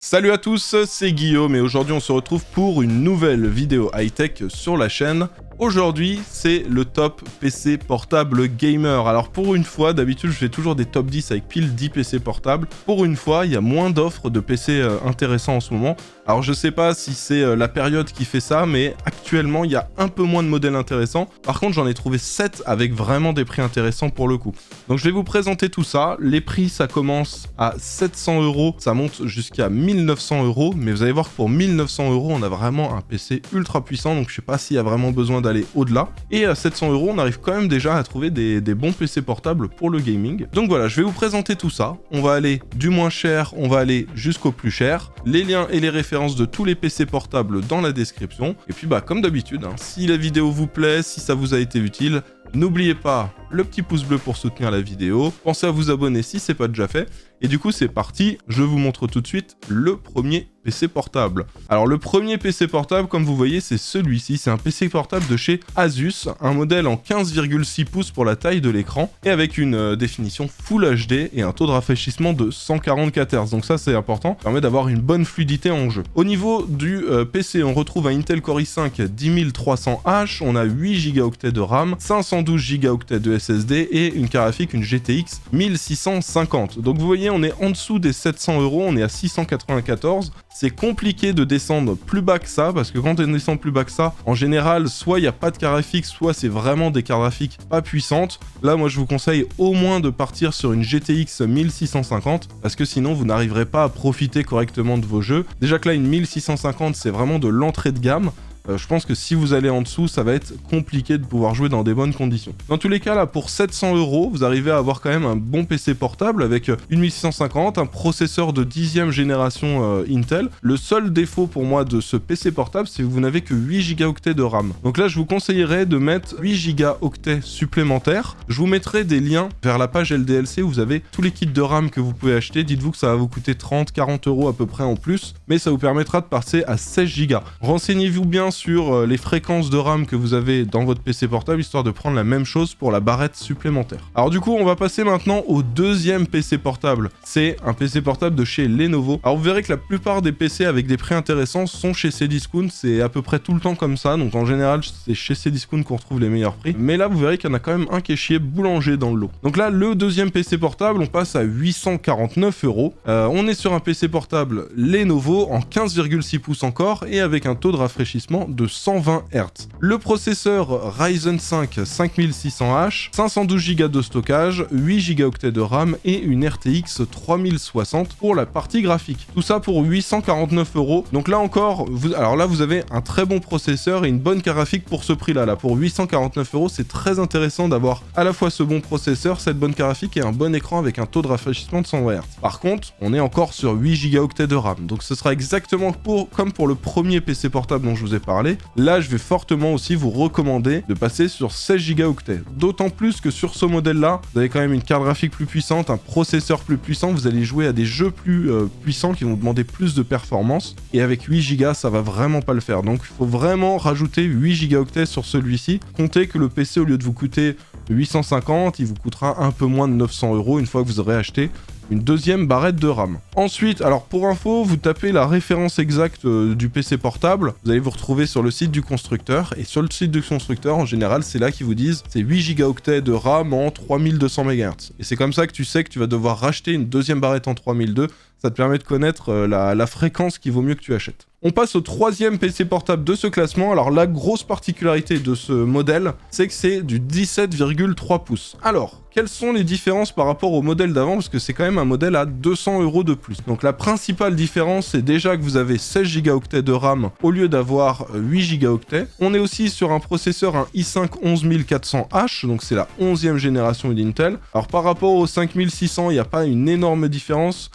Salut à tous, c'est Guillaume et aujourd'hui on se retrouve pour une nouvelle vidéo high-tech sur la chaîne. Aujourd'hui, c'est le top PC portable gamer. Alors pour une fois, d'habitude je fais toujours des top 10 avec pile 10 PC portables. Pour une fois, il y a moins d'offres de PC intéressants en ce moment. Alors je sais pas si c'est la période qui fait ça, mais actuellement il y a un peu moins de modèles intéressants. Par contre, j'en ai trouvé 7 avec vraiment des prix intéressants pour le coup. Donc je vais vous présenter tout ça. Les prix, ça commence à 700 €, ça monte jusqu'à 1900 €. Mais vous allez voir que pour 1900 €, on a vraiment un PC ultra puissant. Donc je sais pas s'il y a vraiment besoin d'aller au-delà. Et à 700 €, on arrive quand même déjà à trouver des bons PC portables pour le gaming. Donc voilà, je vais vous présenter tout ça. On va aller du moins cher, on va aller jusqu'au plus cher. Les liens et les références de tous les PC portables dans la description. Et puis bah comme d'habitude, si la vidéo vous plaît, si ça vous a été utile, n'oubliez pas le petit pouce bleu pour soutenir la vidéo. Pensez à vous abonner si c'est pas déjà fait. Et du coup c'est parti, je vous montre tout de suite le premier PC portable. Alors le premier PC portable, comme vous voyez, c'est celui-ci. C'est un PC portable de chez Asus, un modèle en 15,6 pouces pour la taille de l'écran et avec une définition Full HD et un taux de rafraîchissement de 144 Hz. Donc ça c'est important, ça permet d'avoir une bonne fluidité en jeu. Au niveau du PC, on retrouve un Intel Core i5 10300H, on a 8 Go de RAM, 512 Go de SSD et une carte graphique, une GTX 1650. Donc vous voyez, on est en dessous des 700 €, on est à 694. C'est compliqué de descendre plus bas que ça, parce que quand on descend plus bas que ça, en général, soit il n'y a pas de carte graphique, soit c'est vraiment des cartes graphiques pas puissantes. Là, moi, je vous conseille au moins de partir sur une GTX 1650, parce que sinon, vous n'arriverez pas à profiter correctement de vos jeux. Déjà que là, une 1650, c'est vraiment de l'entrée de gamme. Je pense que si vous allez en dessous, ça va être compliqué de pouvoir jouer dans des bonnes conditions. Dans tous les cas, là, pour 700 €, vous arrivez à avoir quand même un bon PC portable avec une 1650, un processeur de 10e génération Intel. Le seul défaut pour moi de ce PC portable, c'est que vous n'avez que 8 Go de RAM. Donc là, je vous conseillerais de mettre 8 Go supplémentaires. Je vous mettrai des liens vers la page LDLC où vous avez tous les kits de RAM que vous pouvez acheter. Dites-vous que ça va vous coûter 30-40 € à peu près en plus, mais ça vous permettra de passer à 16 Go. Renseignez-vous bien sur les fréquences de RAM que vous avez dans votre PC portable, histoire de prendre la même chose pour la barrette supplémentaire. Alors du coup, on va passer maintenant au deuxième PC portable. C'est un PC portable de chez Lenovo. Alors vous verrez que la plupart des PC avec des prix intéressants sont chez Cdiscount, c'est à peu près tout le temps comme ça, donc en général c'est chez Cdiscount qu'on retrouve les meilleurs prix. Mais là, vous verrez qu'il y en a quand même un qui est chez Boulanger dans le lot. Donc là, le deuxième PC portable, on passe à 849 €. On est sur un PC portable Lenovo en 15,6 pouces encore et avec un taux de rafraîchissement de 120 Hz. Le processeur Ryzen 5 5600H, 512 Go de stockage, 8 Go de RAM et une RTX 3060 pour la partie graphique. Tout ça pour 849 €. Donc là encore, vous avez un très bon processeur et une bonne carte graphique pour ce prix-là. Là, pour 849 €, c'est très intéressant d'avoir à la fois ce bon processeur, cette bonne carte graphique et un bon écran avec un taux de rafraîchissement de 120 Hz. Par contre, on est encore sur 8 Go de RAM. Donc ce sera exactement comme pour le premier PC portable dont je vous ai parlé. Là, je vais fortement aussi vous recommander de passer sur 16 Go. D'autant plus que sur ce modèle-là, vous avez quand même une carte graphique plus puissante, un processeur plus puissant, vous allez jouer à des jeux plus puissants qui vont demander plus de performance. Et avec 8 Go, ça va vraiment pas le faire. Donc, il faut vraiment rajouter 8 Go sur celui-ci. Comptez que le PC, au lieu de vous coûter 850, il vous coûtera un peu moins de 900 € une fois que vous aurez acheté une deuxième barrette de RAM. Ensuite, alors pour info, vous tapez la référence exacte du PC portable, vous allez vous retrouver sur le site du constructeur, et sur le site du constructeur, en général, c'est là qu'ils vous disent c'est 8 Go de RAM en 3200 MHz. Et c'est comme ça que tu sais que tu vas devoir racheter une deuxième barrette en 3002, ça te permet de connaître la fréquence qu'il vaut mieux que tu achètes. On passe au troisième PC portable de ce classement. Alors la grosse particularité de ce modèle, c'est que c'est du 17,3 pouces. Alors, quelles sont les différences par rapport au modèle d'avant? Parce que c'est quand même un modèle à 200 € de plus. Donc la principale différence, c'est déjà que vous avez 16 Go de RAM au lieu d'avoir 8 Go. On est aussi sur un processeur, un i5 11400H, donc c'est la 11e génération d'Intel. Alors par rapport au 5600, il n'y a pas une énorme différence.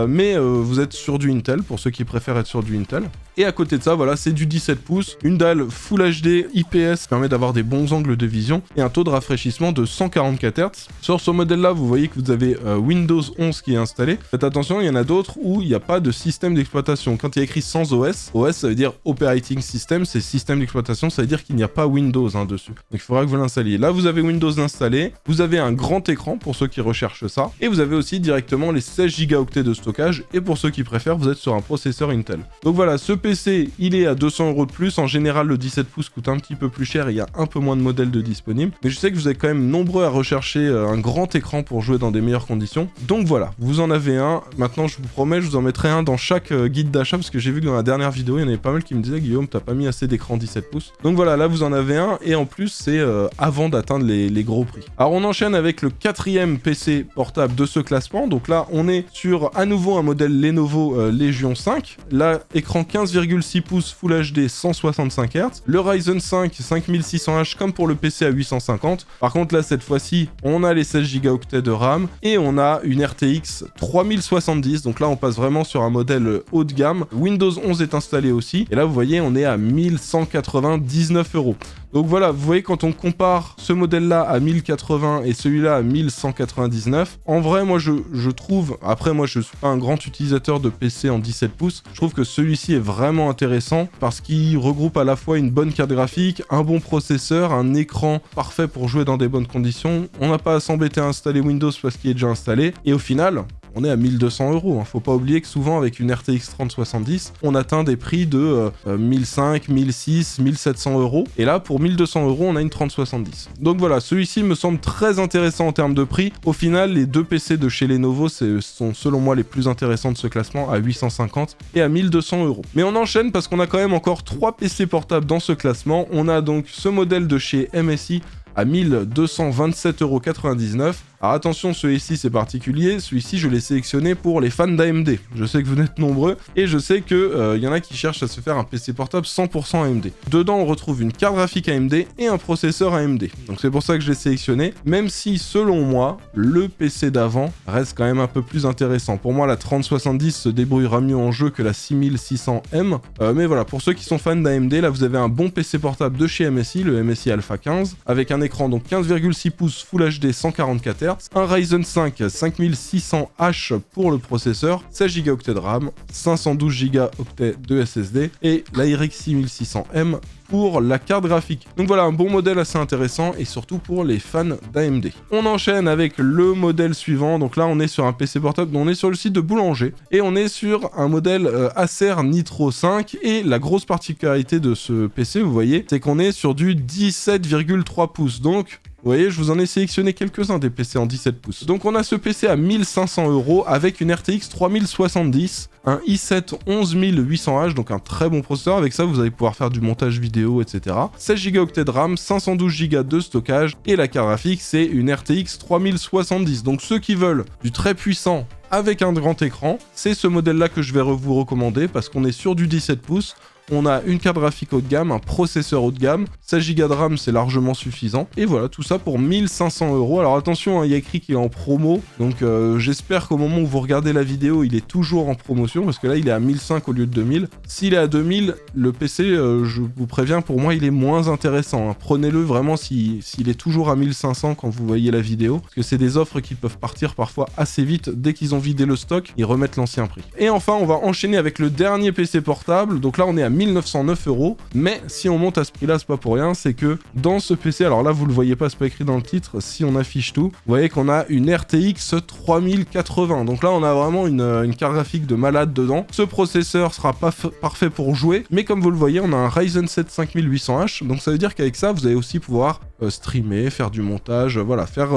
Mais vous êtes sur du Intel, pour ceux qui préfèrent être sur du Intel. Et à côté de ça, voilà, c'est du 17 pouces, une dalle Full HD IPS qui permet d'avoir des bons angles de vision et un taux de rafraîchissement de 144 Hz. Sur ce modèle-là, vous voyez que vous avez Windows 11 qui est installé. Faites attention, il y en a d'autres où il n'y a pas de système d'exploitation. Quand il y a écrit sans OS, OS ça veut dire Operating System, c'est système d'exploitation, ça veut dire qu'il n'y a pas Windows dessus. Donc il faudra que vous l'installiez. Là, vous avez Windows installé, vous avez un grand écran pour ceux qui recherchent ça, et vous avez aussi directement les 16 Go de stockage, et pour ceux qui préfèrent, vous êtes sur un processeur Intel. Donc voilà, ce PC, il est à 200 € de plus. En général, le 17 pouces coûte un petit peu plus cher, et il y a un peu moins de modèles de disponibles. Mais je sais que vous êtes quand même nombreux à rechercher un grand écran pour jouer dans des meilleures conditions. Donc voilà, vous en avez un. Maintenant, je vous promets, je vous en mettrai un dans chaque guide d'achat, parce que j'ai vu que dans la dernière vidéo, il y en avait pas mal qui me disaient « Guillaume, t'as pas mis assez d'écran 17 pouces ». Donc voilà, là, vous en avez un, et en plus, c'est avant d'atteindre les gros prix. Alors, on enchaîne avec le 4e PC portable de ce classement. Donc là, on est sur à nouveau un modèle Lenovo Legion 5. Là, écran 15,6 pouces Full HD 165 Hz. Le Ryzen 5 5600H comme pour le PC à 850. Par contre, là, cette fois-ci, on a les 16 Go de RAM et on a une RTX 3070. Donc là, on passe vraiment sur un modèle haut de gamme. Windows 11 est installé aussi. Et là, vous voyez, on est à 1199 €. Donc voilà, vous voyez, quand on compare ce modèle-là à 1080 et celui-là à 1199, en vrai, moi, je trouve, après, moi, je suis pas un grand utilisateur de PC en 17 pouces, je trouve que celui-ci est vraiment intéressant parce qu'il regroupe à la fois une bonne carte graphique, un bon processeur, un écran parfait pour jouer dans des bonnes conditions. On n'a pas à s'embêter à installer Windows parce qu'il est déjà installé. Et au final, on est à 1200 €. Faut pas oublier que souvent, avec une RTX 3070, on atteint des prix de 1500, 1600, 1700 €. Et là, pour 1200 €, on a une 3070. Donc voilà, celui-ci me semble très intéressant en termes de prix. Au final, les deux PC de chez Lenovo sont selon moi les plus intéressants de ce classement, à 850 et à 1200 €. Mais on enchaîne parce qu'on a quand même encore 3 PC portables dans ce classement. On a donc ce modèle de chez MSI à 1227,99 €. Alors attention, celui-ci c'est particulier, celui-ci je l'ai sélectionné pour les fans d'AMD. Je sais que vous êtes nombreux, et je sais que y en a qui cherchent à se faire un PC portable 100% AMD. Dedans on retrouve une carte graphique AMD et un processeur AMD. Donc c'est pour ça que je l'ai sélectionné, même si selon moi, le PC d'avant reste quand même un peu plus intéressant. Pour moi la 3070 se débrouillera mieux en jeu que la 6600M. Mais voilà, pour ceux qui sont fans d'AMD, là vous avez un bon PC portable de chez MSI, le MSI Alpha 15, avec un écran donc 15,6 pouces Full HD 144 Hz, un Ryzen 5 5600H pour le processeur, 16 Go de RAM, 512 Go de SSD et la RX 6600M pour la carte graphique. Donc voilà, un bon modèle assez intéressant et surtout pour les fans d'AMD. On enchaîne avec le modèle suivant. Donc là, on est sur un PC portable, on est sur le site de Boulanger et on est sur un modèle Acer Nitro 5, et la grosse particularité de ce PC, vous voyez, c'est qu'on est sur du 17,3 pouces. Donc vous voyez, je vous en ai sélectionné quelques-uns des PC en 17 pouces. Donc on a ce PC à 1500 € avec une RTX 3070, un i7 11800H, donc un très bon processeur. Avec ça, vous allez pouvoir faire du montage vidéo, etc. 16 Go de RAM, 512 Go de stockage, et la carte graphique, c'est une RTX 3070. Donc ceux qui veulent du très puissant avec un grand écran, c'est ce modèle-là que je vais vous recommander parce qu'on est sur du 17 pouces. On a une carte graphique haut de gamme, un processeur haut de gamme, 16 Go de RAM, c'est largement suffisant. Et voilà, tout ça pour 1500 €. Alors attention, hein, il y a écrit qu'il est en promo, donc j'espère qu'au moment où vous regardez la vidéo, il est toujours en promotion, parce que là, il est à 1500 au lieu de 2000. S'il est à 2000, le PC, je vous préviens, pour moi, il est moins intéressant. Hein. Prenez-le vraiment s'il est toujours à 1500 quand vous voyez la vidéo, parce que c'est des offres qui peuvent partir parfois assez vite. Dès qu'ils ont vidé le stock, ils remettent l'ancien prix. Et enfin, on va enchaîner avec le dernier PC portable. Donc là, on est à 1909 €, mais si on monte à ce prix-là, c'est pas pour rien, c'est que dans ce PC, alors là vous le voyez pas, c'est pas écrit dans le titre, si on affiche tout, vous voyez qu'on a une RTX 3080, donc là on a vraiment une carte graphique de malade dedans. Ce processeur sera pas parfait pour jouer, mais comme vous le voyez, on a un Ryzen 7 5800H, donc ça veut dire qu'avec ça, vous allez aussi pouvoir streamer, faire du montage, voilà, faire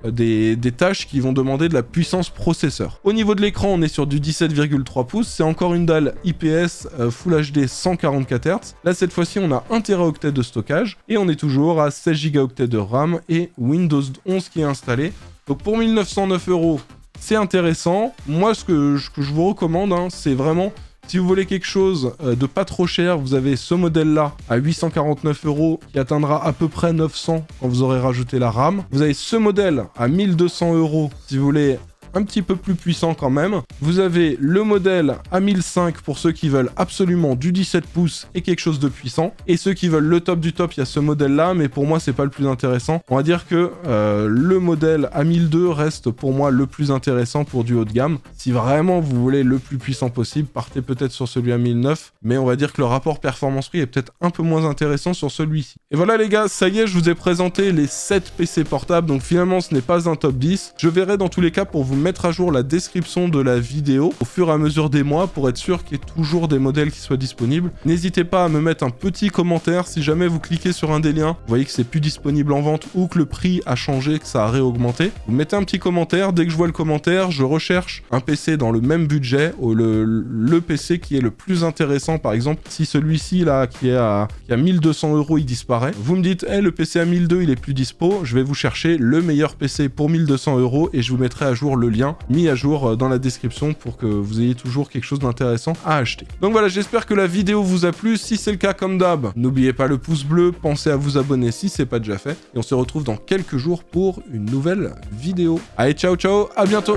des tâches qui vont demander de la puissance processeur. Au niveau de l'écran, on est sur du 17,3 pouces, c'est encore une dalle IPS Full HD 144 Hz. Là, cette fois-ci, on a 1 Teraoctet de stockage et on est toujours à 16 Go de RAM et Windows 11 qui est installé. Donc pour 1909 €, c'est intéressant. Moi, ce que je vous recommande, hein, c'est vraiment... Si vous voulez quelque chose de pas trop cher, vous avez ce modèle-là à 849 € qui atteindra à peu près 900 quand vous aurez rajouté la RAM. Vous avez ce modèle à 1200 € si vous voulez un petit peu plus puissant quand même. Vous avez le modèle à 1005 pour ceux qui veulent absolument du 17 pouces et quelque chose de puissant. Et ceux qui veulent le top du top, il y a ce modèle-là, mais pour moi, c'est pas le plus intéressant. On va dire que le modèle à 1002 reste pour moi le plus intéressant pour du haut de gamme. Si vraiment vous voulez le plus puissant possible, partez peut-être sur celui à 1009, mais on va dire que le rapport performance-prix est peut-être un peu moins intéressant sur celui-ci. Et voilà les gars, ça y est, je vous ai présenté les 7 PC portables, donc finalement ce n'est pas un top 10. Je verrai dans tous les cas pour vous mettre à jour la description de la vidéo au fur et à mesure des mois pour être sûr qu'il y ait toujours des modèles qui soient disponibles. N'hésitez pas à me mettre un petit commentaire si jamais vous cliquez sur un des liens, vous voyez que c'est plus disponible en vente ou que le prix a changé, que ça a réaugmenté. Vous mettez un petit commentaire, dès que je vois le commentaire, je recherche un PC dans le même budget, le PC qui est le plus intéressant. Par exemple, si celui-ci là qui a 1200 €, il disparaît, vous me dites hey, le PC à 1200 il est plus dispo, je vais vous chercher le meilleur PC pour 1200 € et je vous mettrai à jour le lien mis à jour dans la description pour que vous ayez toujours quelque chose d'intéressant à acheter. Donc voilà, j'espère que la vidéo vous a plu. Si c'est le cas, comme d'hab, n'oubliez pas le pouce bleu, pensez à vous abonner si c'est pas déjà fait et on se retrouve dans quelques jours pour une nouvelle vidéo. Allez, ciao ciao, à bientôt.